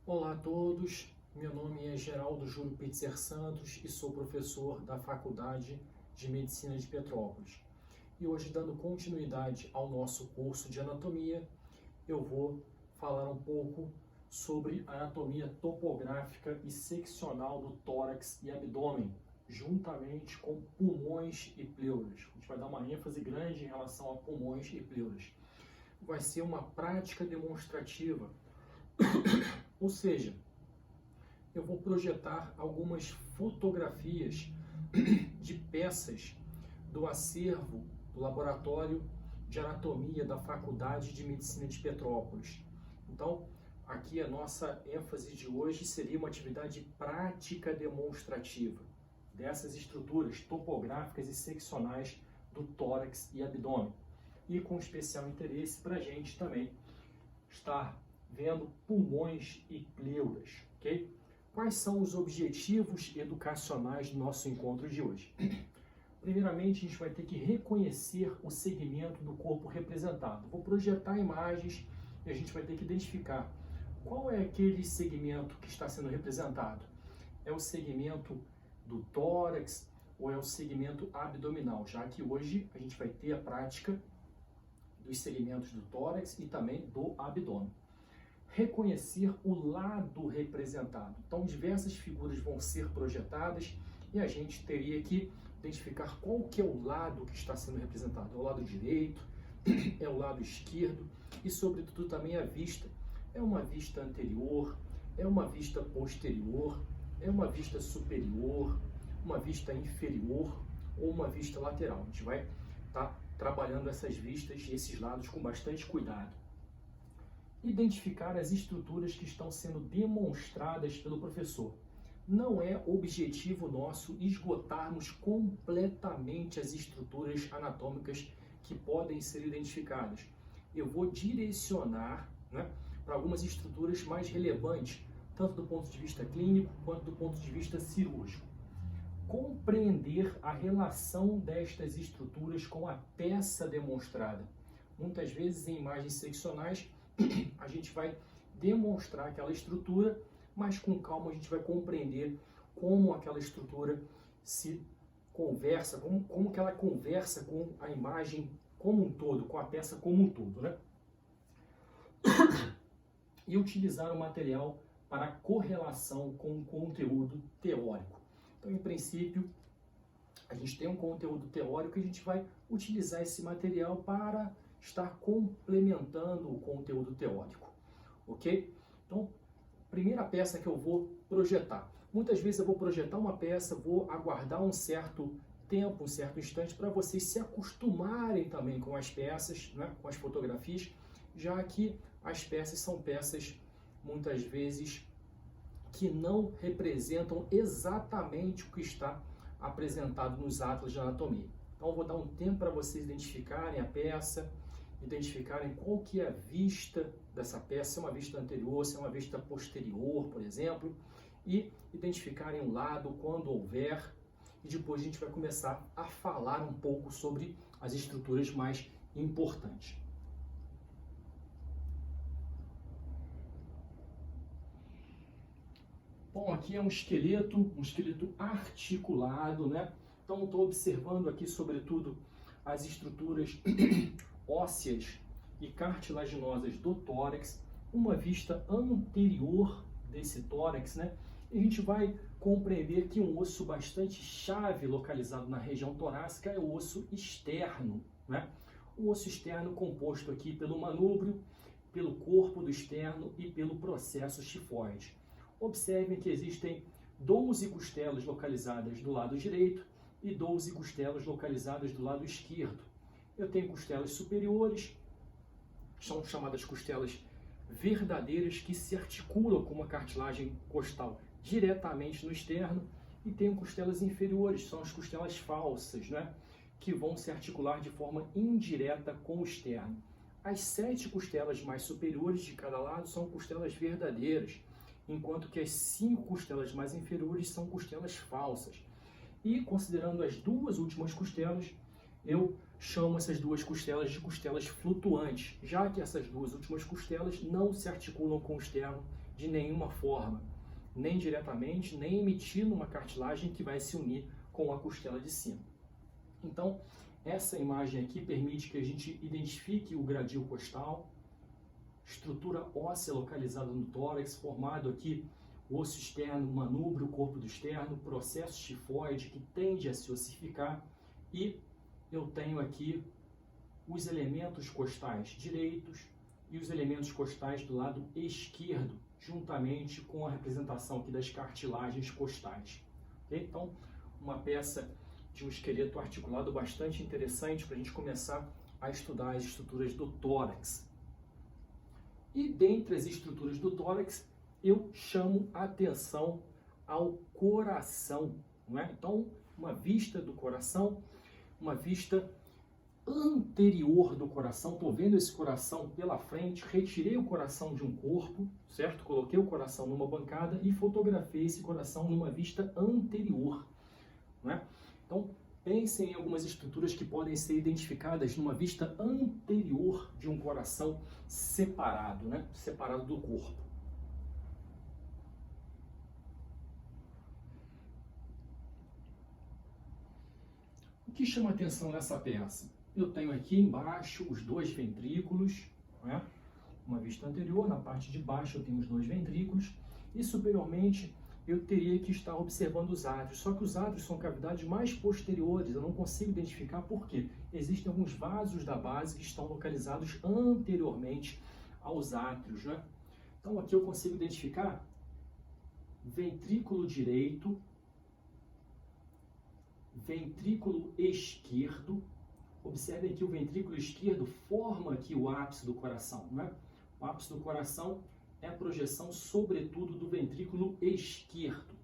Olá a todos, meu nome é Geraldo Júlio Pitzer Santos e sou professor da Faculdade de Medicina de Petrópolis. E hoje, dando continuidade ao nosso curso de anatomia, eu vou falar um pouco sobre a anatomia topográfica e seccional do tórax e abdômen, juntamente com pulmões e pleuras. A gente vai dar uma ênfase grande em relação a pulmões e pleuras. Vai ser uma prática demonstrativa, ou seja, eu vou projetar algumas fotografias de peças do acervo do Laboratório de Anatomia da Faculdade de Medicina de Petrópolis. Então, aqui a nossa ênfase de hoje seria uma atividade prática demonstrativa dessas estruturas topográficas e seccionais do tórax e abdômen. E com especial interesse para a gente também estar vendo pulmões e pleuras, ok? Quais são os objetivos educacionais do nosso encontro de hoje? Primeiramente, a gente vai ter que reconhecer o segmento do corpo representado. Vou projetar imagens e a gente vai ter que identificar qual é aquele segmento que está sendo representado. É o segmento do tórax ou é o segmento abdominal, já que hoje a gente vai ter a prática dos segmentos do tórax e também do abdômen. Reconhecer o lado representado. Então, diversas figuras vão ser projetadas e a gente teria que identificar qual que é o lado que está sendo representado. É o lado direito, é o lado esquerdo e, sobretudo, também a vista. É uma vista anterior, é uma vista posterior, é uma vista superior, uma vista inferior ou uma vista lateral. A gente vai estar trabalhando essas vistas e esses lados com bastante cuidado. Identificar as estruturas que estão sendo demonstradas pelo professor. Não é objetivo nosso esgotarmos completamente as estruturas anatômicas que podem ser identificadas. Eu vou direcionar, para algumas estruturas mais relevantes, tanto do ponto de vista clínico quanto do ponto de vista cirúrgico. Compreender a relação destas estruturas com a peça demonstrada. Muitas vezes em imagens seccionais a gente vai demonstrar aquela estrutura, mas com calma a gente vai compreender como aquela estrutura se conversa, como que ela conversa com a imagem como um todo, com a peça como um todo, né? E utilizar o material para correlação com o conteúdo teórico. Então, em princípio, a gente tem um conteúdo teórico e a gente vai utilizar esse material para estar complementando o conteúdo teórico, ok? Então, primeira peça que eu vou projetar. Muitas vezes eu vou projetar uma peça, vou aguardar um certo tempo, um certo instante, para vocês se acostumarem também com as peças, com as fotografias, já que as peças são peças, muitas vezes, que não representam exatamente o que está apresentado nos atlas de anatomia. Então, eu vou dar um tempo para vocês identificarem a peça, identificarem qual que é a vista dessa peça, se é uma vista anterior, se é uma vista posterior, por exemplo, e identificarem o lado quando houver, e depois a gente vai começar a falar um pouco sobre as estruturas mais importantes. Bom, aqui é um esqueleto articulado, Então, estou observando aqui, sobretudo, as estruturas ósseas e cartilaginosas do tórax, uma vista anterior desse tórax, E a gente vai compreender que um osso bastante chave localizado na região torácica é o osso externo, O osso externo composto aqui pelo manúbrio, pelo corpo do externo e pelo processo xifoide. Observem que existem 12 costelas localizadas do lado direito e 12 costelas localizadas do lado esquerdo. Eu tenho costelas superiores, são chamadas costelas verdadeiras, que se articulam com uma cartilagem costal diretamente no externo, e tenho costelas inferiores, são as costelas falsas, que vão se articular de forma indireta com o externo. As 7 costelas mais superiores de cada lado são costelas verdadeiras, enquanto que as 5 costelas mais inferiores são costelas falsas. E, considerando as 2 últimas costelas, eu chamo essas 2 costelas de costelas flutuantes, já que essas 2 últimas costelas não se articulam com o externo de nenhuma forma, nem diretamente, nem emitindo uma cartilagem que vai se unir com a costela de cima. Então, essa imagem aqui permite que a gente identifique o gradil costal, estrutura óssea localizada no tórax, formado aqui o osso externo, o manúbrio, o corpo do externo, processo tifoide que tende a se ossificar, e eu tenho aqui os elementos costais direitos e os elementos costais do lado esquerdo, juntamente com a representação aqui das cartilagens costais. Okay? Então, uma peça de um esqueleto articulado bastante interessante para a gente começar a estudar as estruturas do tórax. E dentre as estruturas do tórax, eu chamo a atenção ao coração, não é? Então, uma vista do coração, uma vista anterior do coração. Estou vendo esse coração pela frente, retirei o coração de um corpo, certo? Coloquei o coração numa bancada e fotografei esse coração numa vista anterior, não é? Então, pensem em algumas estruturas que podem ser identificadas numa vista anterior de um coração separado, né? Separado do corpo. O que chama atenção nessa peça? Eu tenho aqui embaixo os dois ventrículos, né? Uma vista anterior, na parte de baixo eu tenho os dois ventrículos, e superiormente eu teria que estar observando os átrios. Só que os átrios são cavidades mais posteriores, eu não consigo identificar por quê. Existem alguns vasos da base que estão localizados anteriormente aos átrios, né? Então aqui eu consigo identificar ventrículo direito, ventrículo esquerdo. Observem que o ventrículo esquerdo forma aqui o ápice do coração, não é? O ápice do coração é a projeção, sobretudo, do ventrículo esquerdo.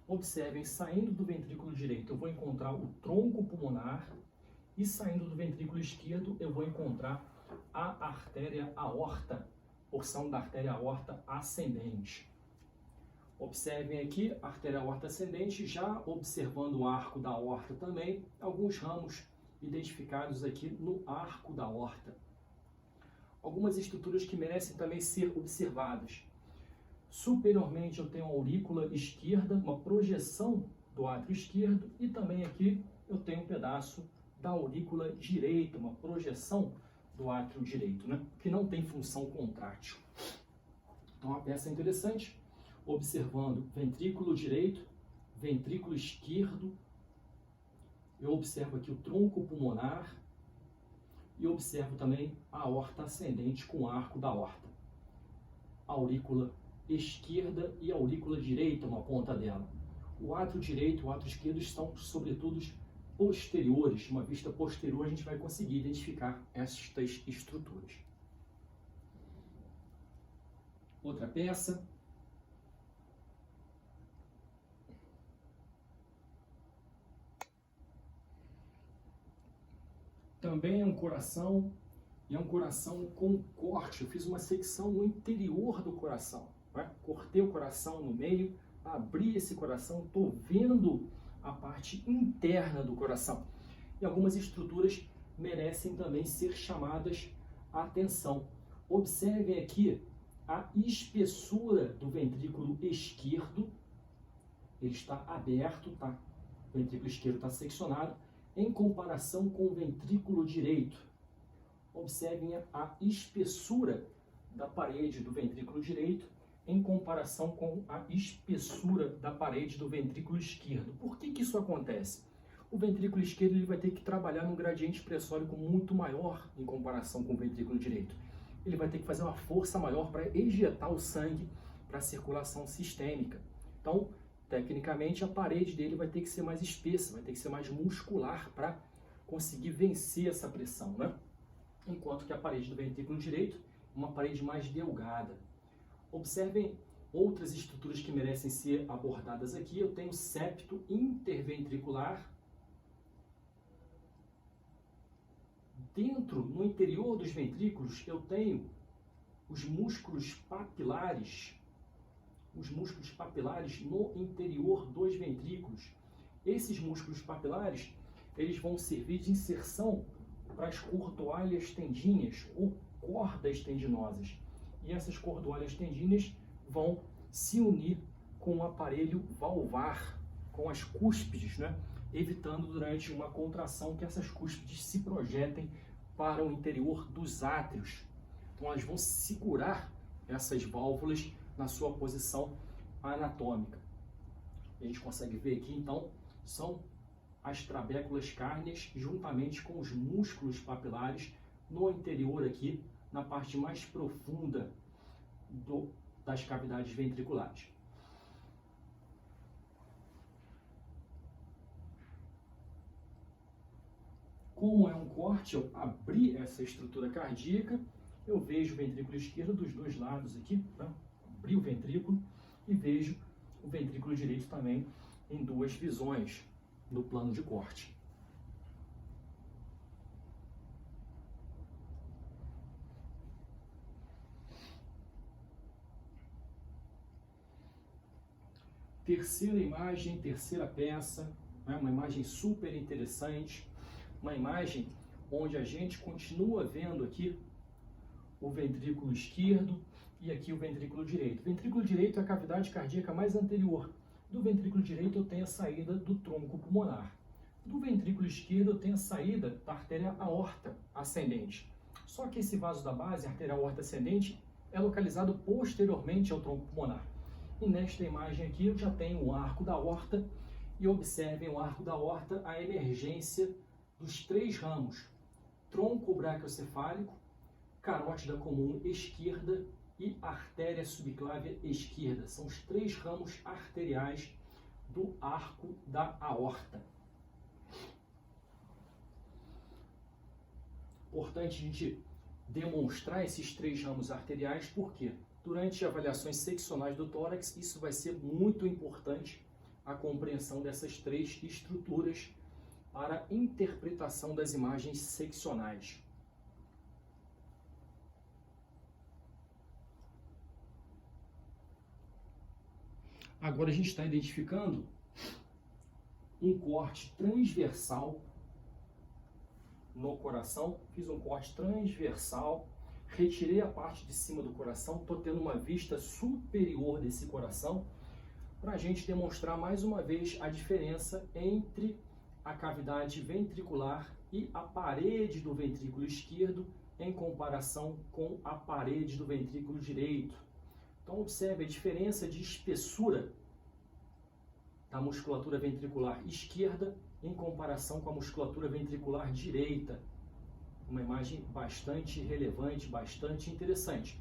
Observem, saindo do ventrículo direito, eu vou encontrar o tronco pulmonar, e saindo do ventrículo esquerdo, eu vou encontrar a artéria aorta, porção da artéria aorta ascendente. Observem aqui a artéria aorta ascendente, já observando o arco da aorta também, alguns ramos identificados aqui no arco da aorta. Algumas estruturas que merecem também ser observadas. Superiormente eu tenho a aurícula esquerda, uma projeção do átrio esquerdo, e também aqui eu tenho um pedaço da aurícula direita, uma projeção do átrio direito, né? Que não tem função contrátil. Então a peça é interessante, observando ventrículo direito, ventrículo esquerdo. Eu observo aqui o tronco pulmonar e observo também a aorta ascendente com o arco da aorta. A aurícula esquerda e a aurícula direita, uma ponta dela. O átrio direito e o átrio esquerdo estão, sobretudo, posteriores. Uma vista posterior a gente vai conseguir identificar estas estruturas. Outra peça. Também é um coração, e é um coração com corte. Eu fiz uma secção no interior do coração, né? Cortei o coração no meio, abri esse coração, estou vendo a parte interna do coração. E algumas estruturas merecem também ser chamadas a atenção. Observem aqui a espessura do ventrículo esquerdo. Ele está aberto, tá? O ventrículo esquerdo está seccionado, em comparação com o ventrículo direito. Observem a espessura da parede do ventrículo direito em comparação com a espessura da parede do ventrículo esquerdo. Por que isso acontece? O ventrículo esquerdo ele vai ter que trabalhar num gradiente pressórico muito maior em comparação com o ventrículo direito. Ele vai ter que fazer uma força maior para ejetar o sangue para a circulação sistêmica. Então, tecnicamente, a parede dele vai ter que ser mais espessa, vai ter que ser mais muscular para conseguir vencer essa pressão, né? Enquanto que a parede do ventrículo direito é uma parede mais delgada. Observem outras estruturas que merecem ser abordadas aqui. Eu tenho o septo interventricular. Dentro, no interior dos ventrículos, eu tenho os músculos papilares. Os músculos papilares no interior dos ventrículos. Esses músculos papilares, eles vão servir de inserção para as cordoalhas tendíneas ou cordas tendinosas. E essas cordoalhas tendíneas vão se unir com o aparelho valvar, com as cúspides, né? Evitando durante uma contração que essas cúspides se projetem para o interior dos átrios. Então elas vão segurar essas válvulas na sua posição anatômica. A gente consegue ver aqui, então, são as trabéculas cárneas juntamente com os músculos papilares no interior aqui, na parte mais profunda das cavidades ventriculares. Como é um corte, eu abri essa estrutura cardíaca, eu vejo o ventrículo esquerdo dos dois lados aqui, tá? Abri o ventrículo e vejo o ventrículo direito também em duas visões no plano de corte. Terceira imagem, terceira peça, né? Uma imagem super interessante, uma imagem onde a gente continua vendo aqui o ventrículo esquerdo e aqui o ventrículo direito. O ventrículo direito é a cavidade cardíaca mais anterior. Do ventrículo direito eu tenho a saída do tronco pulmonar. Do ventrículo esquerdo eu tenho a saída da artéria aorta ascendente. Só que esse vaso da base, a artéria aorta ascendente, é localizado posteriormente ao tronco pulmonar. E nesta imagem aqui eu já tenho o arco da aorta, e observem o arco da aorta, a emergência dos três ramos: tronco braquiocefálico, carótida comum esquerda e artéria subclávia esquerda. São os três ramos arteriais do arco da aorta. Importante a gente demonstrar esses três ramos arteriais, porque durante avaliações seccionais do tórax, isso vai ser muito importante, a compreensão dessas três estruturas para a interpretação das imagens seccionais. Agora a gente está identificando um corte transversal no coração. Fiz um corte transversal, retirei a parte de cima do coração, estou tendo uma vista superior desse coração, para a gente demonstrar mais uma vez a diferença entre a cavidade ventricular e a parede do ventrículo esquerdo em comparação com a parede do ventrículo direito. Então observe a diferença de espessura da musculatura ventricular esquerda em comparação com a musculatura ventricular direita. Uma imagem bastante relevante, bastante interessante.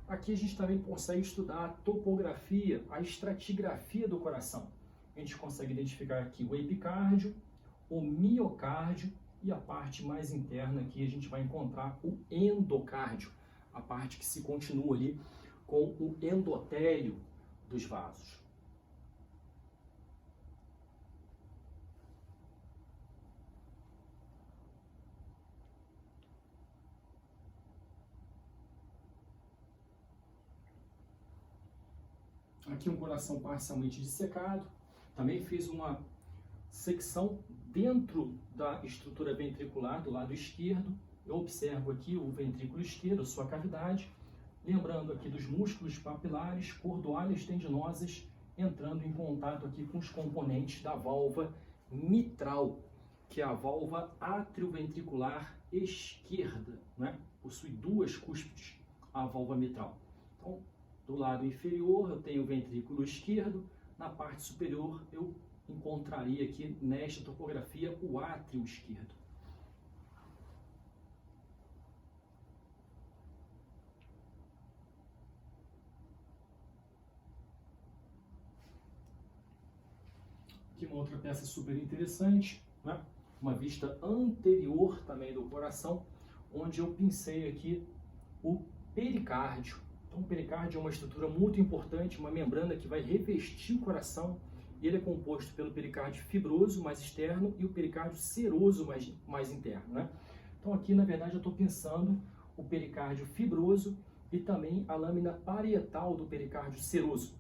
Aqui a gente também consegue estudar a topografia, a estratigrafia do coração. A gente consegue identificar aqui o epicárdio, o miocárdio e a parte mais interna aqui a gente vai encontrar o endocárdio, a parte que se continua ali com o endotélio dos vasos. Aqui um coração parcialmente dissecado. Também fiz uma secção dentro da estrutura ventricular do lado esquerdo. Eu observo aqui o ventrículo esquerdo, sua cavidade. Lembrando aqui dos músculos papilares, cordoalhas tendinosas, entrando em contato aqui com os componentes da válvula mitral, que é a válvula atrioventricular esquerda, né? Possui duas cúspides, a válvula mitral. Então, do lado inferior eu tenho o ventrículo esquerdo, na parte superior eu encontraria aqui nesta topografia o átrio esquerdo. Aqui uma outra peça super interessante, né? Uma vista anterior também do coração, onde eu pincei aqui o pericárdio. Então, o pericárdio é uma estrutura muito importante, uma membrana que vai revestir o coração, e ele é composto pelo pericárdio fibroso, mais externo, e o pericárdio seroso, mais interno, né? Então, aqui, na verdade, eu estou pensando o pericárdio fibroso e também a lâmina parietal do pericárdio seroso,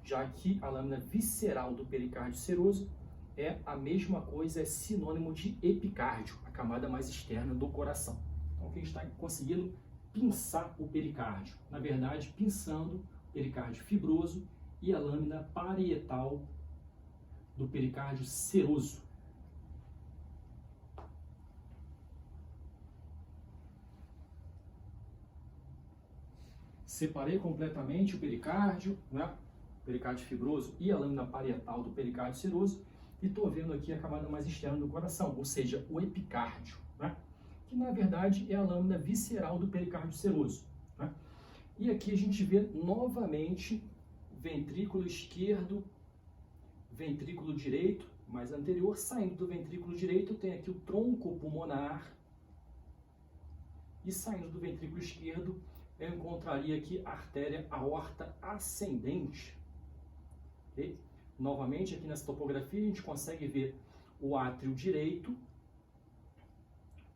já que a lâmina visceral do pericárdio seroso é a mesma coisa, é sinônimo de epicárdio, a camada mais externa do coração. Então, aqui a gente está conseguindo pinçar o pericárdio, na verdade, pinçando pericárdio fibroso, e a lâmina parietal do pericárdio seroso. Separei completamente o pericárdio, né? Pericárdio fibroso e a lâmina parietal do pericárdio seroso, e estou vendo aqui a camada mais externa do coração, ou seja, o epicárdio, né? Que na verdade é a lâmina visceral do pericárdio seroso, né? E aqui a gente vê novamente ventrículo esquerdo, ventrículo direito, mais anterior. Saindo do ventrículo direito, tem aqui o tronco pulmonar, e saindo do ventrículo esquerdo, eu encontraria aqui a artéria aorta ascendente. Okay? Novamente, aqui nessa topografia, a gente consegue ver o átrio direito,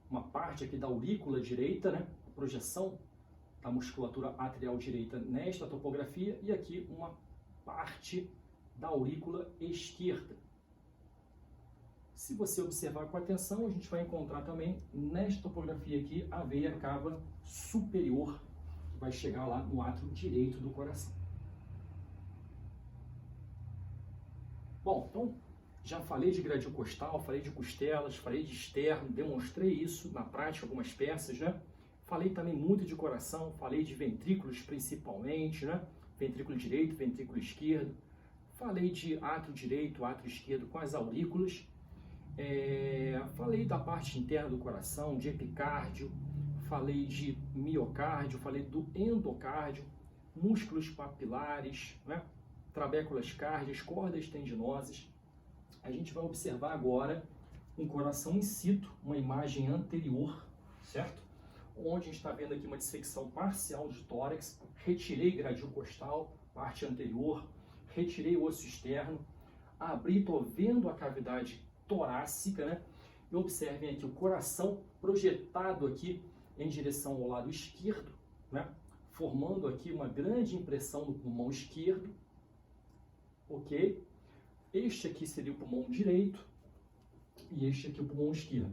uma parte aqui da aurícula direita, né? A projeção da musculatura atrial direita nesta topografia, e aqui uma parte da aurícula esquerda. Se você observar com atenção, a gente vai encontrar também nesta topografia aqui a veia cava superior, que vai chegar lá no átrio direito do coração. Bom, então já falei de gradil costal, falei de costelas, falei de externo, demonstrei isso na prática, algumas peças, né? Falei também muito de coração, falei de ventrículos principalmente, né? Ventrículo direito, ventrículo esquerdo. Falei de átrio direito, átrio esquerdo com as aurículas. Falei da parte interna do coração, de epicárdio. Falei de miocárdio, falei do endocárdio, músculos papilares, né? Trabéculas cárdias, cordas tendinosas. A gente vai observar agora um coração in situ, uma imagem anterior, certo? Onde a gente está vendo aqui uma dissecção parcial de tórax, retirei gradil costal, parte anterior, retirei o osso externo, abri, estou vendo a cavidade torácica, né? E observem aqui o coração projetado aqui em direção ao lado esquerdo, né? Formando aqui uma grande impressão no pulmão esquerdo, ok? Este aqui seria o pulmão direito e este aqui o pulmão esquerdo.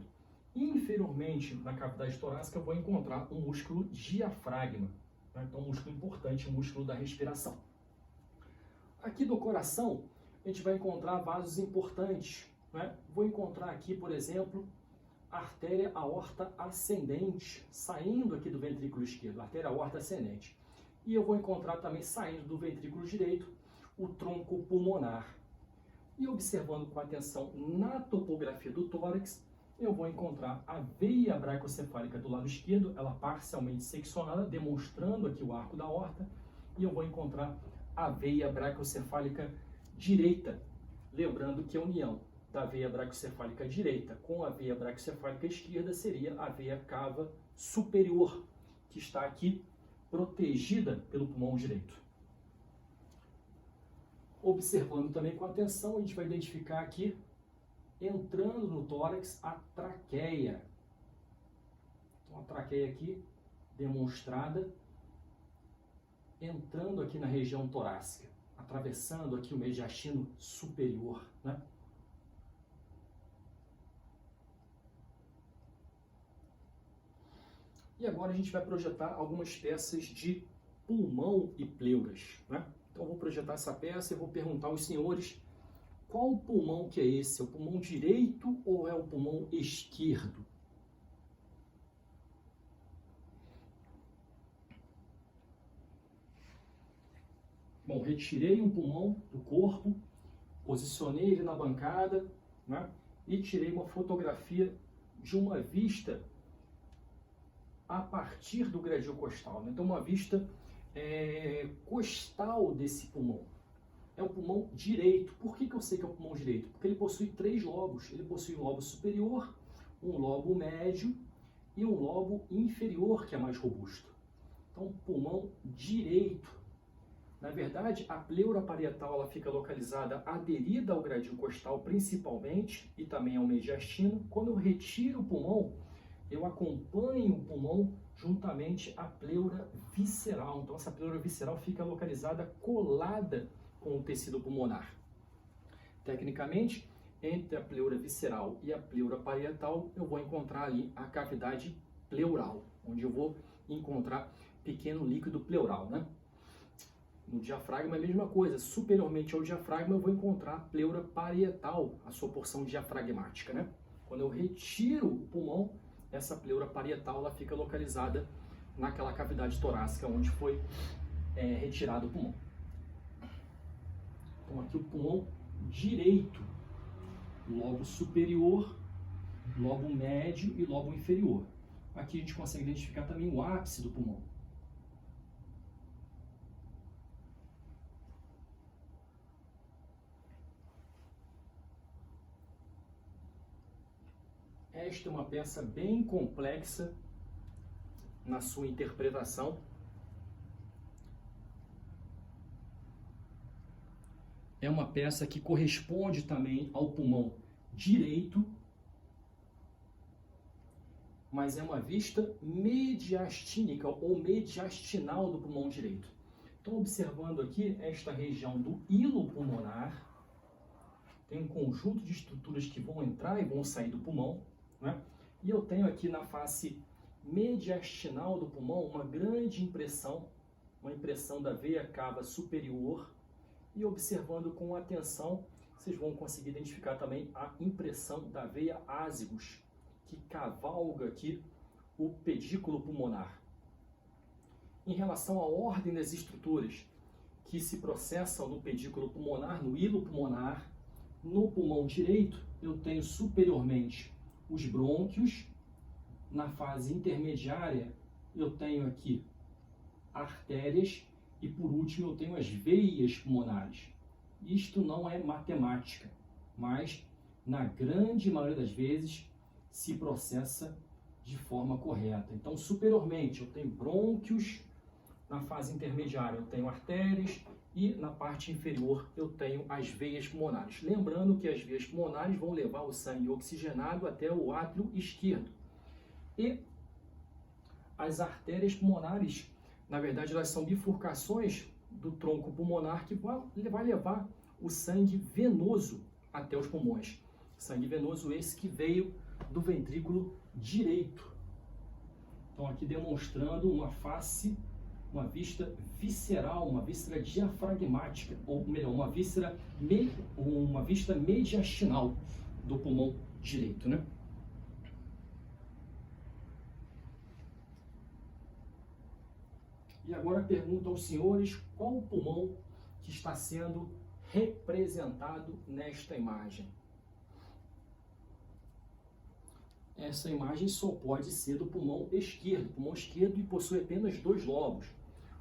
Inferiormente, na cavidade torácica, eu vou encontrar o músculo diafragma, né? Então, um músculo importante, o músculo da respiração. Aqui do coração, a gente vai encontrar vasos importantes, né? Vou encontrar aqui, por exemplo, a artéria aorta ascendente, saindo aqui do ventrículo esquerdo, artéria aorta ascendente. E eu vou encontrar também, saindo do ventrículo direito, o tronco pulmonar. E observando com atenção na topografia do tórax, eu vou encontrar a veia bracocefálica do lado esquerdo, ela parcialmente seccionada, demonstrando aqui o arco da aorta, e eu vou encontrar a veia bracocefálica direita, lembrando que a união da veia bracocefálica direita com a veia bracocefálica esquerda seria a veia cava superior, que está aqui protegida pelo pulmão direito. Observando também com atenção, a gente vai identificar aqui, entrando no tórax, a traqueia. Então, a traqueia aqui, demonstrada, entrando aqui na região torácica, atravessando aqui o mediastino superior, né? E agora a gente vai projetar algumas peças de pulmão e pleuras, né? Então, eu vou projetar essa peça e vou perguntar aos senhores qual o pulmão que é esse? É o pulmão direito ou é o pulmão esquerdo? Bom, retirei um pulmão do corpo, posicionei ele na bancada, né? E tirei uma fotografia de uma vista a partir do gradil costal, né? Então, uma vista costal desse pulmão. É o pulmão direito. Por que eu sei que é o pulmão direito? Porque ele possui 3 lobos. Ele possui um lobo superior, um lobo médio e um lobo inferior, que é mais robusto. Então, pulmão direito. Na verdade, a pleura parietal ela fica localizada aderida ao gradil costal principalmente e também ao mediastino. Quando eu retiro o pulmão, eu acompanho o pulmão juntamente à pleura visceral. Então, essa pleura visceral fica localizada colada com o tecido pulmonar. Tecnicamente, entre a pleura visceral e a pleura parietal, eu vou encontrar ali a cavidade pleural, onde eu vou encontrar pequeno líquido pleural, né? No diafragma é a mesma coisa. Superiormente ao diafragma eu vou encontrar a pleura parietal, a sua porção diafragmática, né? Quando eu retiro o pulmão, essa pleura parietal ela fica localizada naquela cavidade torácica onde foi retirado o pulmão. Então aqui o pulmão direito, lobo superior, lobo médio e lobo inferior. Aqui a gente consegue identificar também o ápice do pulmão. Esta é uma peça bem complexa na sua interpretação. É uma peça que corresponde também ao pulmão direito, mas é uma vista mediastínica ou mediastinal do pulmão direito. Então, observando aqui esta região do hilo pulmonar, tem um conjunto de estruturas que vão entrar e vão sair do pulmão, né? E eu tenho aqui na face mediastinal do pulmão uma grande impressão, uma impressão da veia cava superior, e observando com atenção, vocês vão conseguir identificar também a impressão da veia ásicos, que cavalga aqui o pedículo pulmonar. Em relação à ordem das estruturas que se processam no pedículo pulmonar, no hilo pulmonar, no pulmão direito, eu tenho superiormente os brônquios. Na fase intermediária, eu tenho aqui artérias e, por último, eu tenho as veias pulmonares. Isto não é matemática, mas, na grande maioria das vezes, se processa de forma correta. Então, superiormente, eu tenho brônquios, na fase intermediária eu tenho artérias e na parte inferior eu tenho as veias pulmonares. Lembrando que as veias pulmonares vão levar o sangue oxigenado até o átrio esquerdo. E as artérias pulmonares, na verdade, elas são bifurcações do tronco pulmonar que vai levar o sangue venoso até os pulmões. Sangue venoso esse que veio do ventrículo direito. Então aqui demonstrando uma face, uma vista visceral, uma víscera diafragmática, ou melhor, uma vista mediastinal do pulmão direito, né? E agora pergunto aos senhores qual o pulmão que está sendo representado nesta imagem. Essa imagem só pode ser do pulmão esquerdo, e possui apenas dois lobos,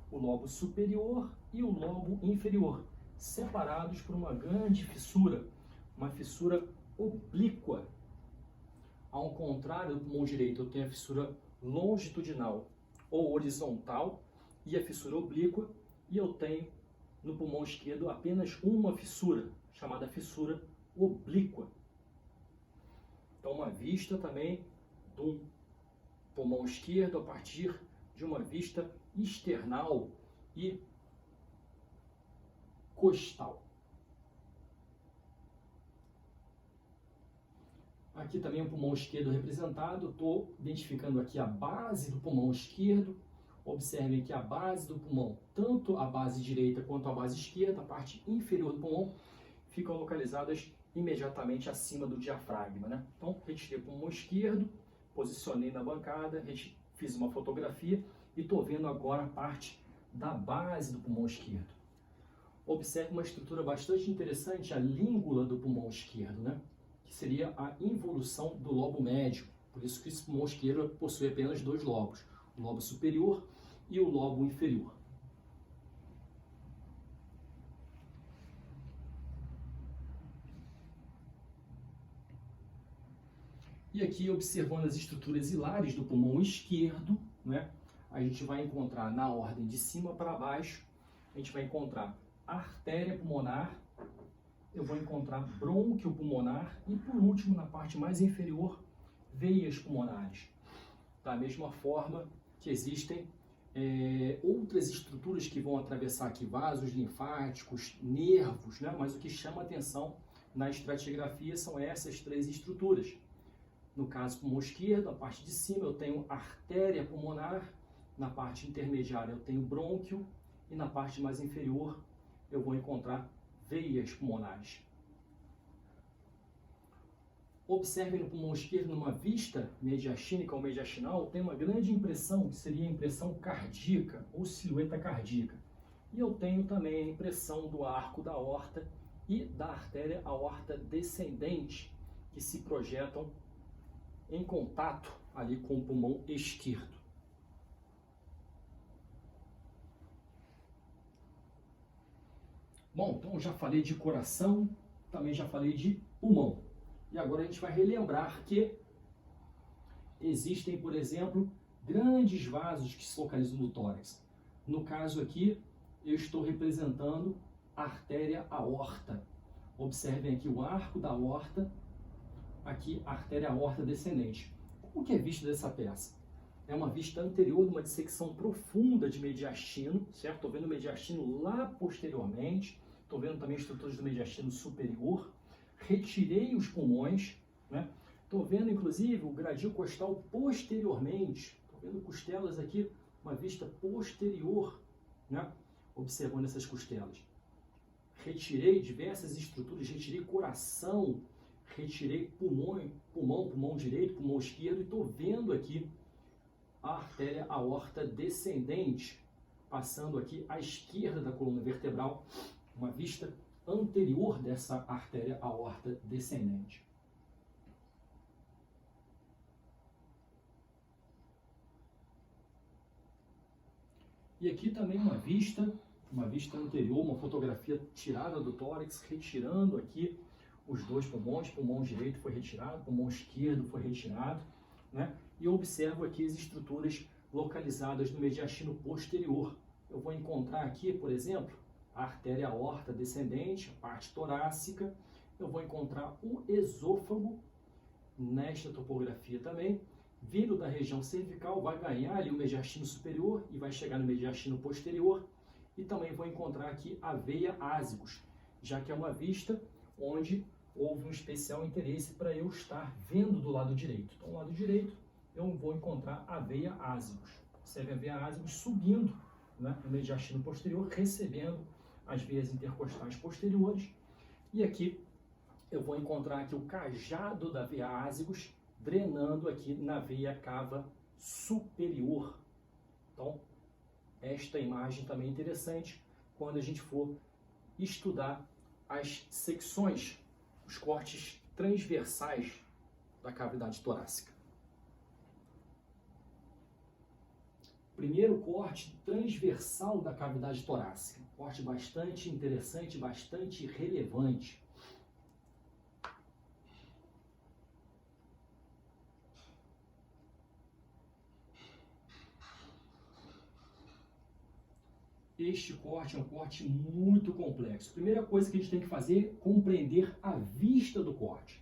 o lobo superior e o lobo inferior, separados por uma grande fissura, uma fissura oblíqua. Ao contrário do pulmão direito, eu tenho a fissura longitudinal ou horizontal e a fissura oblíqua, e eu tenho no pulmão esquerdo apenas uma fissura, chamada fissura oblíqua. Então, uma vista também do pulmão esquerdo a partir de uma vista external e costal. Aqui também o pulmão esquerdo representado. Estou identificando aqui a base do pulmão esquerdo. Observem que a base do pulmão, tanto a base direita quanto a base esquerda, a parte inferior do pulmão, ficam localizadas imediatamente acima do diafragma, né? Então, retirei o pulmão esquerdo, posicionei na bancada, fiz uma fotografia e estou vendo agora a parte da base do pulmão esquerdo. Observe uma estrutura bastante interessante, a língula do pulmão esquerdo, né? Que seria a involução do lobo médio. Por isso que esse pulmão esquerdo possui apenas dois lobos, o lobo superior e o lobo inferior. E aqui, observando as estruturas hilares do pulmão esquerdo, né, a gente vai encontrar na ordem de cima para baixo, a gente vai encontrar artéria pulmonar, eu vou encontrar brônquio pulmonar e, por último, na parte mais inferior, veias pulmonares. Da mesma forma que existem outras estruturas que vão atravessar aqui vasos linfáticos, nervos, né? Mas o que chama atenção na estratigrafia são essas três estruturas. No caso, pulmão esquerdo, a parte de cima eu tenho artéria pulmonar, na parte intermediária eu tenho brônquio e na parte mais inferior eu vou encontrar veias pulmonares. Observem no pulmão esquerdo, numa vista mediastínica ou mediastinal, tem uma grande impressão, que seria a impressão cardíaca ou silhueta cardíaca. E eu tenho também a impressão do arco da aorta e da artéria aorta descendente, que se projetam em contato ali com o pulmão esquerdo. Bom, então já falei de coração, também já falei de pulmão. E agora a gente vai relembrar que existem, por exemplo, grandes vasos que se localizam no tórax. No caso aqui, eu estou representando a artéria aorta. Observem aqui o arco da aorta, aqui a artéria aorta descendente. Como que é vista dessa peça? É uma vista anterior de uma dissecção profunda de mediastino, certo? Estou vendo o mediastino lá posteriormente, estou vendo também estruturas do mediastino superior, retirei os pulmões, né? Estou vendo inclusive o gradil costal posteriormente, estou vendo costelas aqui, uma vista posterior, né? Observando essas costelas. Retirei diversas estruturas, retirei coração, retirei pulmão direito, pulmão esquerdo, e estou vendo aqui a artéria aorta descendente, passando aqui à esquerda da coluna vertebral, uma vista anterior dessa artéria aorta descendente. E aqui também uma vista anterior, uma fotografia tirada do tórax, retirando aqui os dois pulmões, pulmão direito foi retirado, pulmão esquerdo foi retirado, né? E eu observo aqui as estruturas localizadas no mediastino posterior. Eu vou encontrar aqui, por exemplo, a artéria aorta descendente, a parte torácica. Eu vou encontrar o esôfago nesta topografia também. Vindo da região cervical, vai ganhar ali o mediastino superior e vai chegar no mediastino posterior. E também vou encontrar aqui a veia ásicos, já que é uma vista onde houve um especial interesse para eu estar vendo do lado direito. Então, do lado direito, eu vou encontrar a veia ásicos. Observe a veia ásicos subindo, né, no mediastino posterior, recebendo as veias intercostais posteriores. E aqui eu vou encontrar aqui o cajado da veia ásicos, drenando aqui na veia cava superior. Então, esta imagem também é interessante quando a gente for estudar as secções, os cortes transversais da cavidade torácica. Primeiro corte transversal da cavidade torácica, corte bastante interessante, bastante relevante. Este corte é um corte muito complexo. Primeira coisa que a gente tem que fazer é compreender a vista do corte.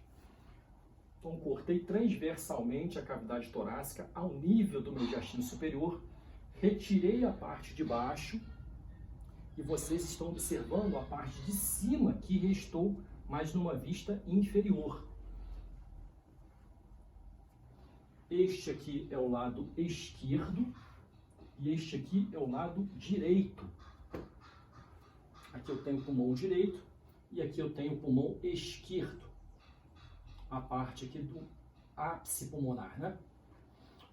Então, cortei transversalmente a cavidade torácica ao nível do mediastino superior, retirei a parte de baixo e vocês estão observando a parte de cima que restou, mas numa vista inferior. Este aqui é o lado esquerdo. E este aqui é o lado direito. Aqui eu tenho o pulmão direito e aqui eu tenho o pulmão esquerdo. A parte aqui do ápice pulmonar, né?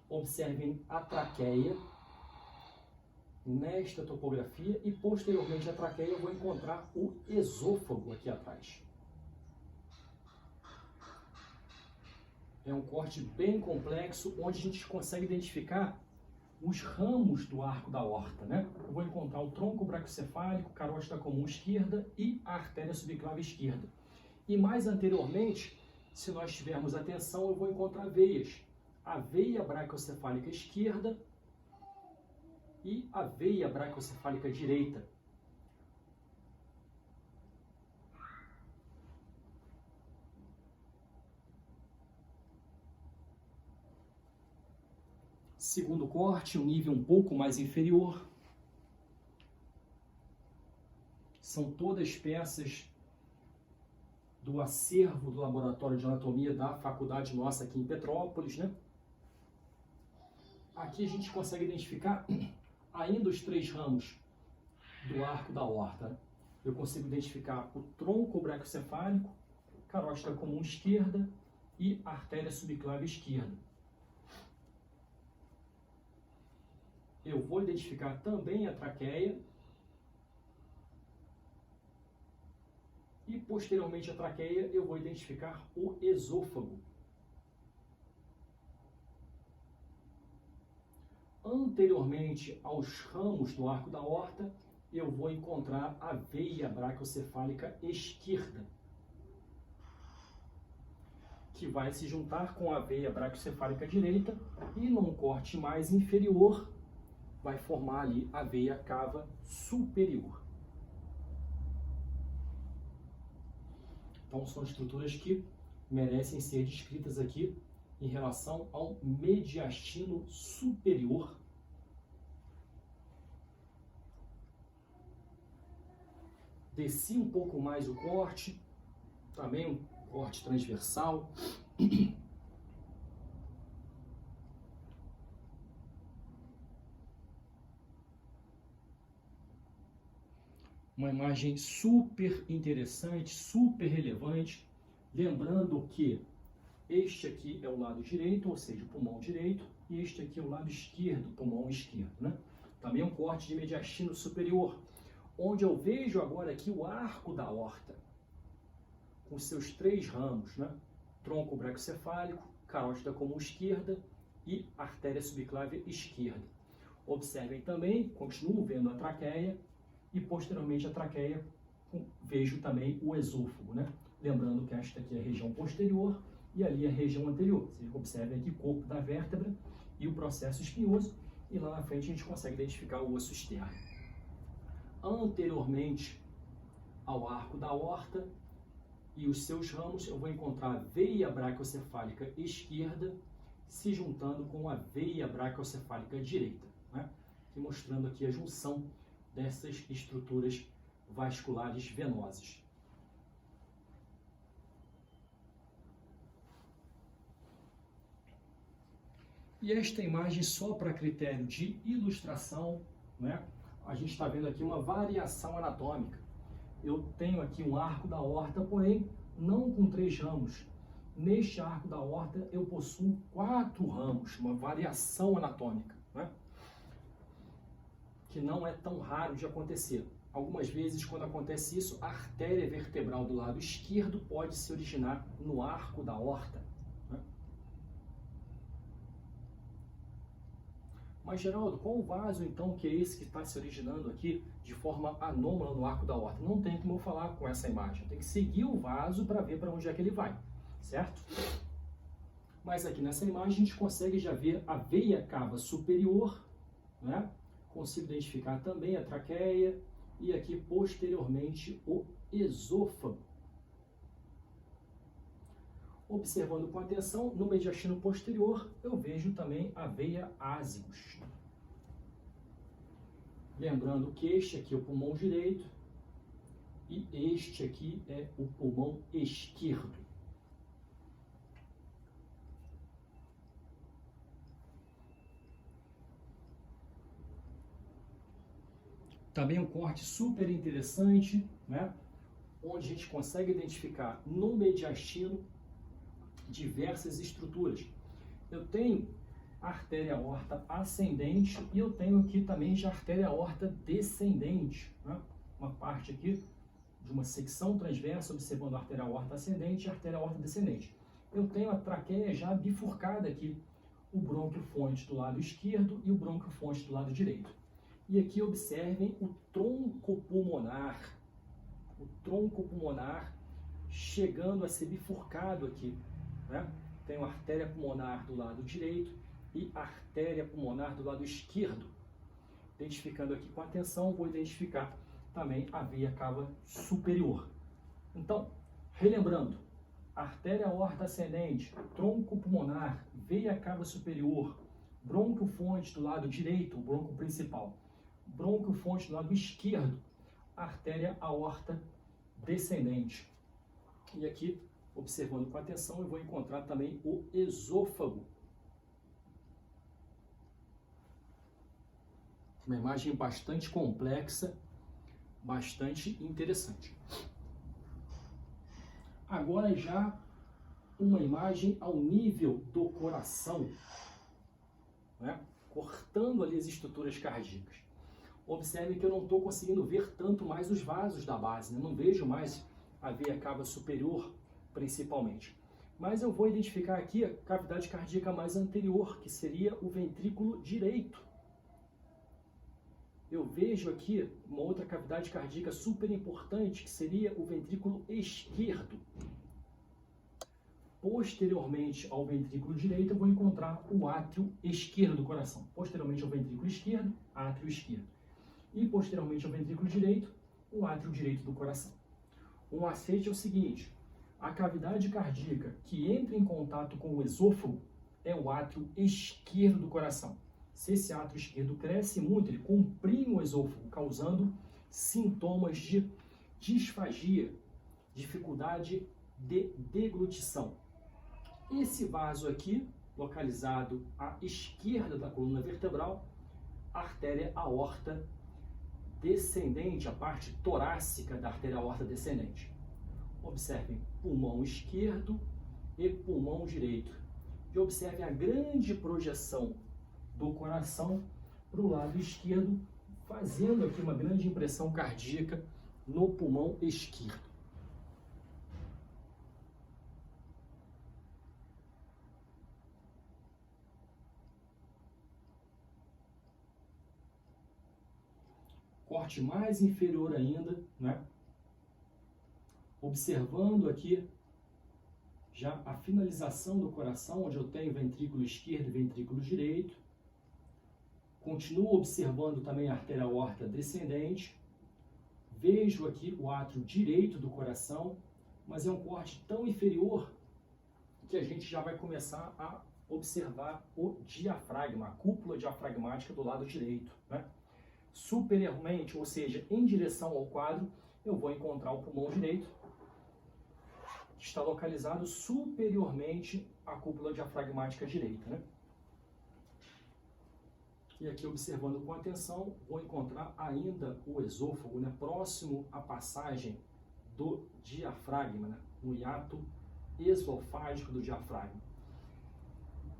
Observem a traqueia nesta topografia e posteriormente à traqueia eu vou encontrar o esôfago aqui atrás. É um corte bem complexo onde a gente consegue identificar os ramos do arco da aorta, né? Eu vou encontrar o tronco braquiocefálico, carótida comum esquerda e a artéria subclave esquerda. E mais anteriormente, se nós tivermos atenção, eu vou encontrar veias. A veia braquiocefálica esquerda e a veia braquiocefálica direita. Segundo corte, um nível um pouco mais inferior. São todas peças do acervo do Laboratório de Anatomia da faculdade nossa aqui em Petrópolis, né? Aqui a gente consegue identificar ainda os três ramos do arco da aorta. Eu consigo identificar o tronco braquiocefálico, carótida comum esquerda e artéria subclave esquerda. Eu vou identificar também a traqueia e, posteriormente à traqueia, eu vou identificar o esôfago. Anteriormente aos ramos do arco da aorta, eu vou encontrar a veia braquiocefálica esquerda, que vai se juntar com a veia braquiocefálica direita e, num corte mais inferior, vai formar ali a veia cava superior. Então, são estruturas que merecem ser descritas aqui em relação ao mediastino superior. Desci um pouco mais o corte, também um corte transversal. Uma imagem super interessante, super relevante, lembrando que este aqui é o lado direito, ou seja, o pulmão direito, e este aqui é o lado esquerdo, o pulmão esquerdo, né? Também um corte de mediastino superior, onde eu vejo agora aqui o arco da aorta, com seus 3 ramos, né? Tronco braquiocefálico, carótida comum esquerda e artéria subclave esquerda. Observem também, continuo vendo a traqueia, e posteriormente a traqueia, vejo também o esôfago, né? Lembrando que esta aqui é a região posterior e ali a região anterior. Você observa aqui o corpo da vértebra e o processo espinhoso, e lá na frente a gente consegue identificar o osso externo. Anteriormente ao arco da aorta e os seus ramos, eu vou encontrar a veia braquiocefálica esquerda se juntando com a veia braquiocefálica direita, né? E mostrando aqui a junção dessas estruturas vasculares venosas. E esta imagem, só para critério de ilustração, né? A gente está vendo aqui uma variação anatômica. Eu tenho aqui um arco da aorta, porém não com 3 ramos. Neste arco da aorta eu possuo 4 ramos, uma variação anatômica, né? Que não é tão raro de acontecer. Algumas vezes, quando acontece isso, a artéria vertebral do lado esquerdo pode se originar no arco da aorta, né? Mas, Geraldo, qual o vaso, então, que é esse que está se originando aqui de forma anômala no arco da aorta? Não tem como eu falar com essa imagem. Tem que seguir o vaso para ver para onde é que ele vai, certo? Mas aqui nessa imagem a gente consegue já ver a veia cava superior, né? Consigo identificar também a traqueia e aqui posteriormente o esôfago. Observando com atenção, no mediastino posterior, eu vejo também a veia ásicos. Lembrando que este aqui é o pulmão direito e este aqui é o pulmão esquerdo. Também um corte super interessante, né? Onde a gente consegue identificar no mediastino diversas estruturas. Eu tenho a artéria aorta ascendente e eu tenho aqui também já a artéria aorta descendente, né? Uma parte aqui de uma secção transversa observando a artéria aorta ascendente e a artéria aorta descendente. Eu tenho a traqueia já bifurcada aqui, o brônquio-fonte do lado esquerdo e o brônquio-fonte do lado direito. E aqui observem o tronco pulmonar chegando a ser bifurcado aqui, né? Tenho a artéria pulmonar do lado direito e a artéria pulmonar do lado esquerdo. Identificando aqui com atenção, vou identificar também a veia cava superior. Então, relembrando, artéria aorta ascendente, tronco pulmonar, veia cava superior, brônquio-fonte do lado direito, o brônquio principal, brônquio-fonte do lado esquerdo, artéria aorta descendente. E aqui, observando com atenção, eu vou encontrar também o esôfago. Uma imagem bastante complexa, bastante interessante. Agora já uma imagem ao nível do coração, né? Cortando ali as estruturas cardíacas. Observe que eu não estou conseguindo ver tanto mais os vasos da base, né? Não vejo mais a veia cava superior, principalmente. Mas eu vou identificar aqui a cavidade cardíaca mais anterior, que seria o ventrículo direito. Eu vejo aqui uma outra cavidade cardíaca super importante, que seria o ventrículo esquerdo. Posteriormente ao ventrículo direito, eu vou encontrar o átrio esquerdo do coração. Posteriormente ao ventrículo esquerdo, átrio esquerdo. E posteriormente ao ventrículo direito, o átrio direito do coração. Um macete é o seguinte: a cavidade cardíaca que entra em contato com o esôfago é o átrio esquerdo do coração. Se esse átrio esquerdo cresce muito, ele comprime o esôfago, causando sintomas de disfagia, dificuldade de deglutição. Esse vaso aqui, localizado à esquerda da coluna vertebral, a artéria aorta descendente, a parte torácica da artéria aorta descendente. Observem pulmão esquerdo e pulmão direito. E observem a grande projeção do coração para o lado esquerdo, fazendo aqui uma grande impressão cardíaca no pulmão esquerdo. Corte mais inferior ainda, né? Observando aqui já a finalização do coração, onde eu tenho ventrículo esquerdo e ventrículo direito. Continuo observando também a artéria aorta descendente. Vejo aqui o átrio direito do coração, mas é um corte tão inferior que a gente já vai começar a observar o diafragma, a cúpula diafragmática do lado direito, né? Superiormente, ou seja, em direção ao quadro, eu vou encontrar o pulmão direito, que está localizado superiormente à cúpula diafragmática direita, né? E aqui, observando com atenção, vou encontrar ainda o esôfago, né, próximo à passagem do diafragma, né, no hiato esofágico do diafragma.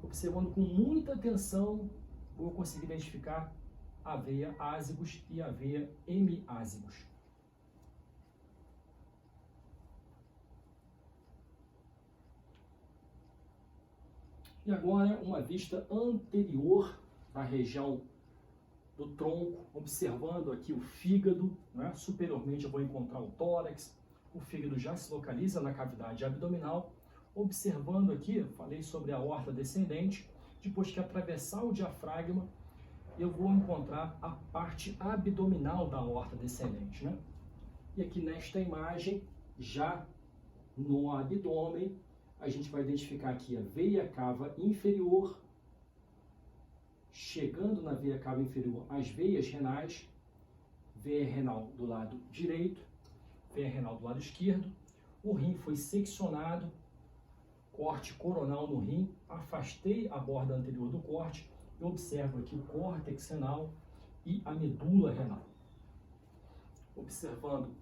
Observando com muita atenção, vou conseguir identificar a veia ázygos e a veia hemiázygos. E agora, uma vista anterior da região do tronco, observando aqui o fígado, né? Superiormente eu vou encontrar o tórax, o fígado já se localiza na cavidade abdominal. Observando aqui, falei sobre a aorta descendente, depois que atravessar o diafragma, eu vou encontrar a parte abdominal da aorta descendente, né? E aqui nesta imagem, já no abdômen, a gente vai identificar aqui a veia cava inferior, chegando na veia cava inferior as veias renais, veia renal do lado direito, veia renal do lado esquerdo, o rim foi seccionado, corte coronal no rim, afastei a borda anterior do corte, eu observo aqui o córtex renal e a medula renal. Observando,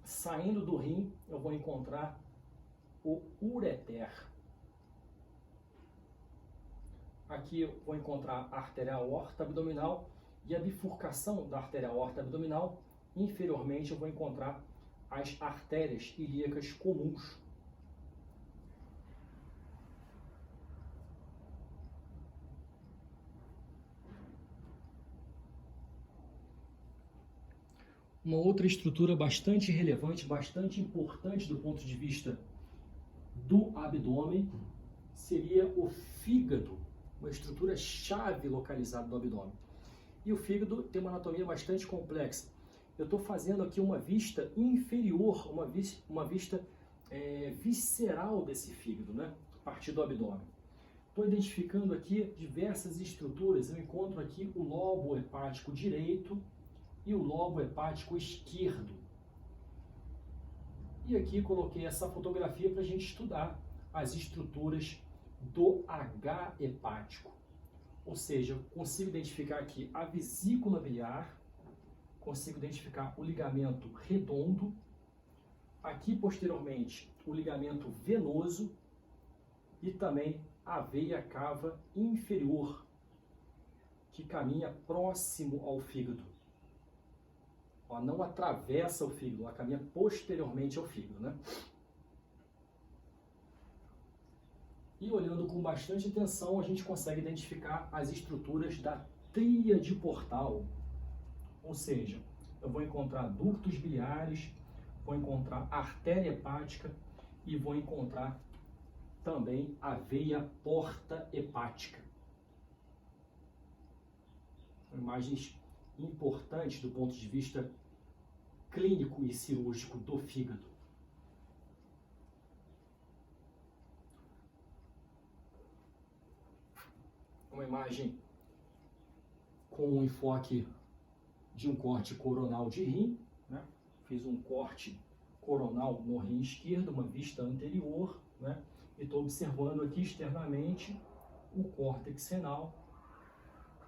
saindo do rim, eu vou encontrar o ureter. Aqui eu vou encontrar a artéria aorta abdominal e a bifurcação da artéria aorta abdominal. Inferiormente eu vou encontrar as artérias ilíacas comuns. Uma outra estrutura bastante relevante, bastante importante do ponto de vista do abdômen, seria o fígado, uma estrutura chave localizada no abdômen. E o fígado tem uma anatomia bastante complexa. Eu estou fazendo aqui uma vista inferior, uma vista visceral desse fígado, né? A partir do abdômen. Estou identificando aqui diversas estruturas. Eu encontro aqui o lobo hepático direito e o lobo hepático esquerdo. E aqui coloquei essa fotografia para a gente estudar as estruturas do H hepático. Ou seja, eu consigo identificar aqui a vesícula biliar consigo identificar o ligamento redondo. Aqui, posteriormente, o ligamento venoso e também a veia cava inferior, que caminha próximo ao fígado. Ó, não atravessa o fígado, ela caminha posteriormente ao fígado, né? E olhando com bastante atenção, a gente consegue identificar as estruturas da tríade portal. Ou seja, eu vou encontrar ductos biliares, vou encontrar artéria hepática e vou encontrar também a veia porta hepática. Imagens importantes do ponto de vista clínico e cirúrgico do fígado. Uma imagem com um enfoque de um corte coronal de rim, né? Fiz um corte coronal no rim esquerdo, uma vista anterior, né? E estou observando aqui externamente o córtex renal.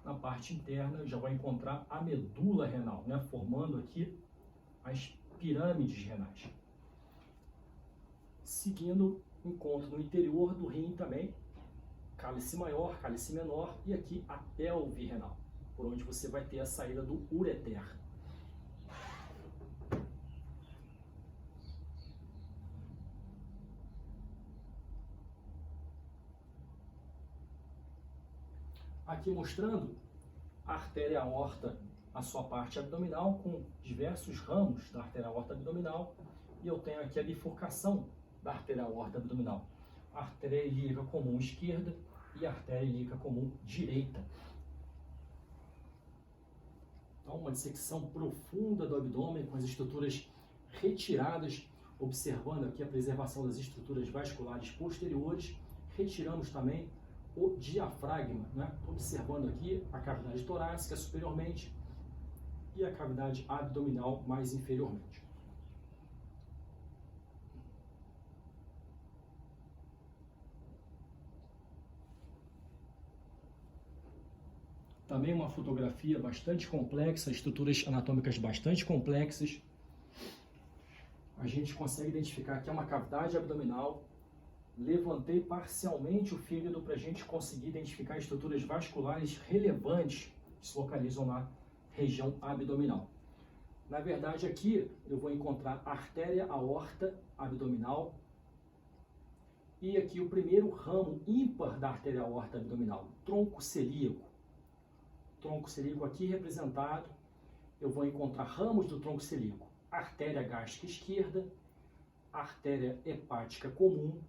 Na parte interna já vai encontrar a medula renal, né? Formando aqui as pirâmides renais. Seguindo, encontro no interior do rim também cálice maior, cálice menor e aqui a pelve renal, por onde você vai ter a saída do ureter. Aqui mostrando a artéria aorta, a sua parte abdominal, com diversos ramos da artéria aorta abdominal, e eu tenho aqui a bifurcação da artéria aorta abdominal. A artéria ilíaca comum esquerda e a artéria ilíaca comum direita. Então, uma dissecção profunda do abdômen com as estruturas retiradas, observando aqui a preservação das estruturas vasculares posteriores. Retiramos também o diafragma, né? Observando aqui a cavidade torácica superiormente e a cavidade abdominal mais inferiormente. Também uma fotografia bastante complexa, estruturas anatômicas bastante complexas. A gente consegue identificar que é uma cavidade abdominal. Levantei parcialmente o fígado para a gente conseguir identificar estruturas vasculares relevantes que se localizam na região abdominal. Na verdade, aqui eu vou encontrar a artéria aorta abdominal e aqui o primeiro ramo ímpar da artéria aorta abdominal, tronco celíaco. Tronco celíaco aqui representado, eu vou encontrar ramos do tronco celíaco, artéria gástrica esquerda, artéria hepática comum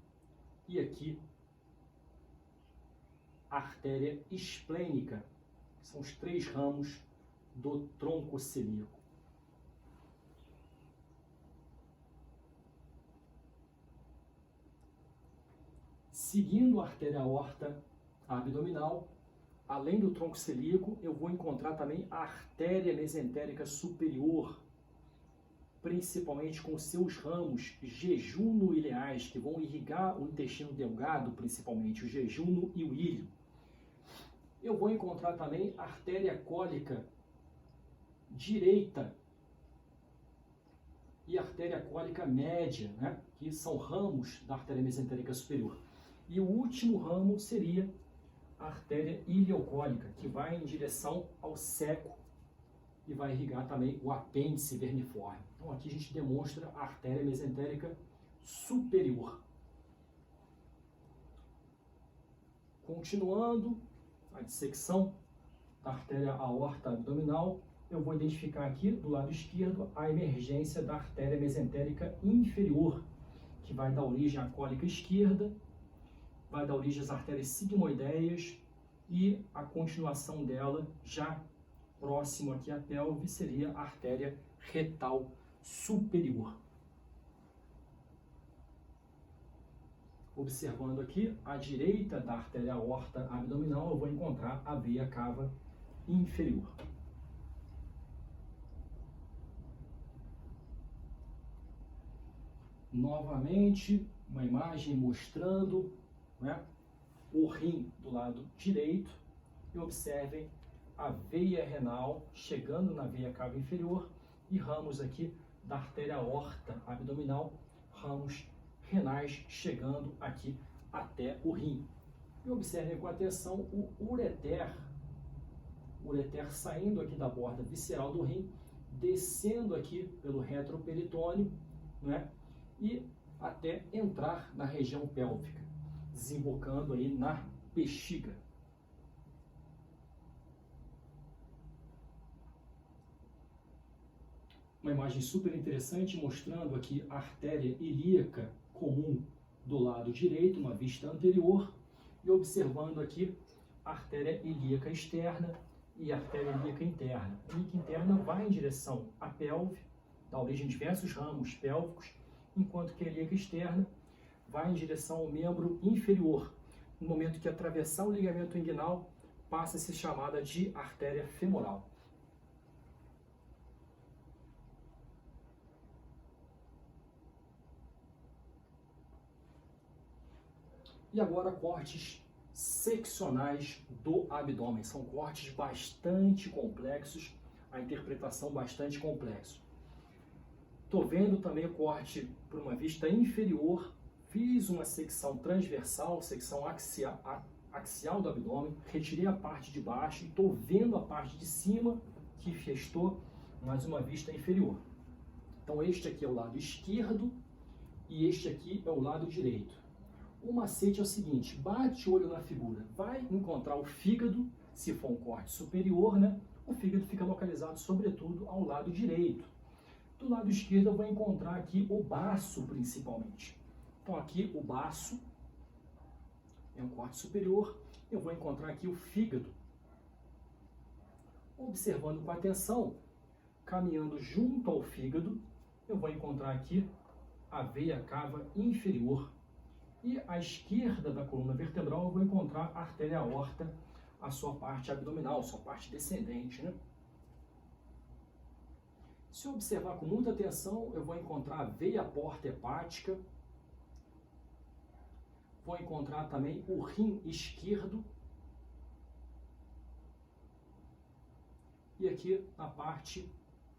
e aqui artéria esplênica, que são os três ramos do tronco celíaco. Seguindo a artéria aorta abdominal, além do tronco celíaco, eu vou encontrar também a artéria mesentérica superior, principalmente com seus ramos jejuno-ileais, que vão irrigar o intestino delgado, principalmente o jejuno e o ilho. Eu vou encontrar também a artéria cólica direita e a artéria cólica média, né? Que são ramos da artéria mesentérica superior. E o último ramo seria a artéria ileocólica, que vai em direção ao seco e vai irrigar também o apêndice vermiforme. Então aqui a gente demonstra a artéria mesentérica superior. Continuando a dissecção da artéria aorta abdominal, eu vou identificar aqui do lado esquerdo a emergência da artéria mesentérica inferior, que vai dar origem à cólica esquerda, vai dar origem às artérias sigmoideias e a continuação dela, já próximo aqui à pelve, seria a artéria retal superior. Observando aqui, à direita da artéria aorta abdominal, eu vou encontrar a veia cava inferior. Novamente, uma imagem mostrando, né, o rim do lado direito, e observem a veia renal chegando na veia cava inferior e ramos aqui da artéria aorta abdominal, ramos renais chegando aqui até o rim. E observem com atenção o ureter saindo aqui da borda visceral do rim, descendo aqui pelo retroperitônio, né? E até entrar na região pélvica, desembocando aí na bexiga. Uma imagem super interessante mostrando aqui a artéria ilíaca comum do lado direito, uma vista anterior, e observando aqui a artéria ilíaca externa e a artéria ilíaca interna. A ilíaca interna vai em direção à pelve, dá origem a diversos ramos pélvicos, enquanto que a ilíaca externa vai em direção ao membro inferior. No momento que atravessar o ligamento inguinal, passa a ser chamada de artéria femoral. E agora cortes seccionais do abdômen. São cortes bastante complexos, a interpretação bastante complexa. Estou vendo também o corte por uma vista inferior, fiz uma secção transversal, secção axial do abdômen, retirei a parte de baixo e estou vendo a parte de cima que restou, mais uma vista inferior. Então este aqui é o lado esquerdo e este aqui é o lado direito. O macete é o seguinte, bate o olho na figura, vai encontrar o fígado, se for um corte superior, né? O fígado fica localizado sobretudo ao lado direito. Do lado esquerdo eu vou encontrar aqui o baço principalmente. Então aqui o baço é um corte superior, eu vou encontrar aqui o fígado. Observando com atenção, caminhando junto ao fígado, eu vou encontrar aqui a veia cava inferior. E à esquerda da coluna vertebral eu vou encontrar a artéria aorta, a sua parte abdominal, sua parte descendente, né? Se eu observar com muita atenção, eu vou encontrar a veia porta hepática, vou encontrar também o rim esquerdo, e aqui na parte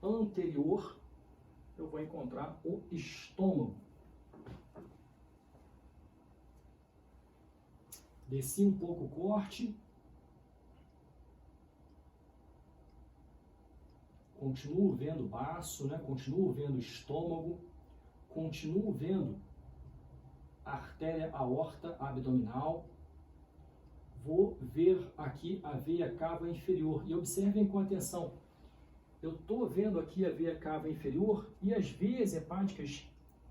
anterior eu vou encontrar o estômago. Desci um pouco o corte, continuo vendo o baço, né? Continuo vendo o estômago, continuo vendo a artéria aorta abdominal, vou ver aqui a veia cava inferior. E observem com atenção, eu estou vendo aqui a veia cava inferior e as veias hepáticas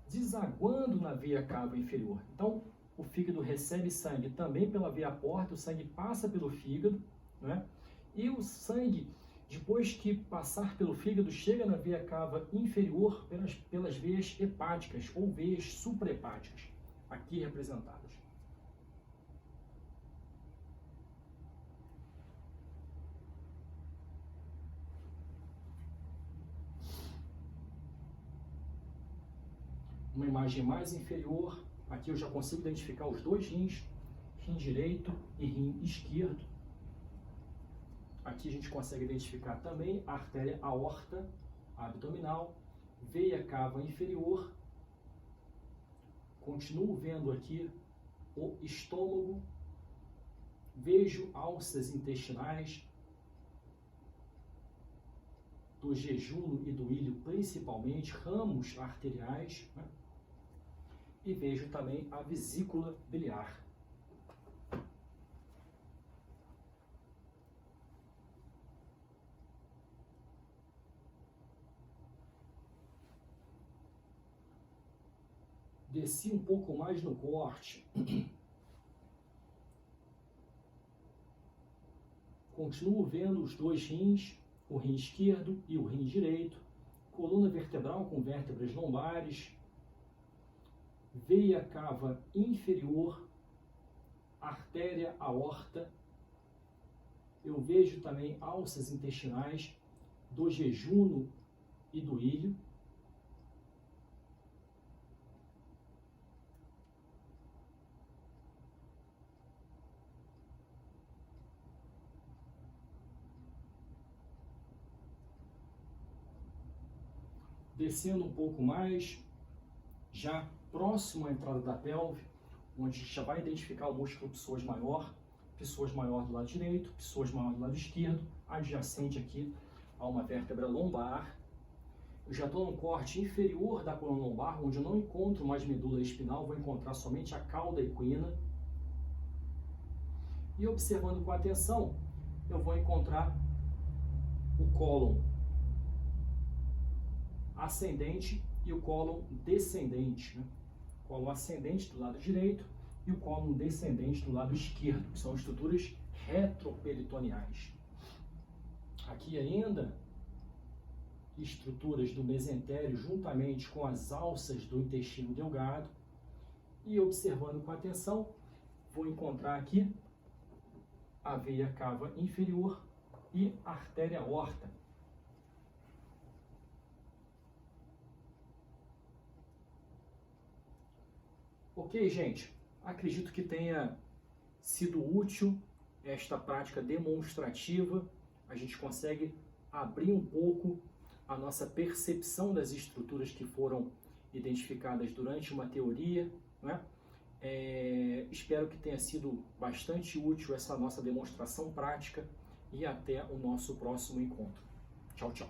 desaguando na veia cava inferior. Então, o fígado recebe sangue também pela veia porta, o sangue passa pelo fígado, né? E o sangue, depois que passar pelo fígado, chega na veia cava inferior pelas veias hepáticas ou veias suprahepáticas, aqui representadas. Uma imagem mais inferior, aqui eu já consigo identificar os dois rins, rim direito e rim esquerdo. Aqui a gente consegue identificar também a artéria aorta abdominal, veia cava inferior. Continuo vendo aqui o estômago, vejo alças intestinais, do jejum e do ilho principalmente, ramos arteriais, né? E vejo também a vesícula biliar. Desci um pouco mais no corte. Continuo vendo os dois rins, o rim esquerdo e o rim direito, coluna vertebral com vértebras lombares, veia cava inferior, artéria aorta. Eu vejo também alças intestinais do jejum e do ilho. Descendo um pouco mais, já próximo à entrada da pelve, onde a gente já vai identificar o músculo psoas maior do lado direito, psoas maior do lado esquerdo, adjacente aqui a uma vértebra lombar. Eu já estou no corte inferior da coluna lombar, onde eu não encontro mais medula espinal, vou encontrar somente a cauda equina. E observando com atenção, eu vou encontrar o cólon ascendente e o cólon descendente, né? O cólon ascendente do lado direito e o cólon descendente do lado esquerdo, que são estruturas retroperitoneais. Aqui ainda, estruturas do mesentério juntamente com as alças do intestino delgado. E observando com atenção, vou encontrar aqui a veia cava inferior e a artéria aorta. Ok, gente? Acredito que tenha sido útil esta prática demonstrativa. A gente consegue abrir um pouco a nossa percepção das estruturas que foram identificadas durante uma teoria, né? Espero que tenha sido bastante útil essa nossa demonstração prática e até o nosso próximo encontro. Tchau, tchau!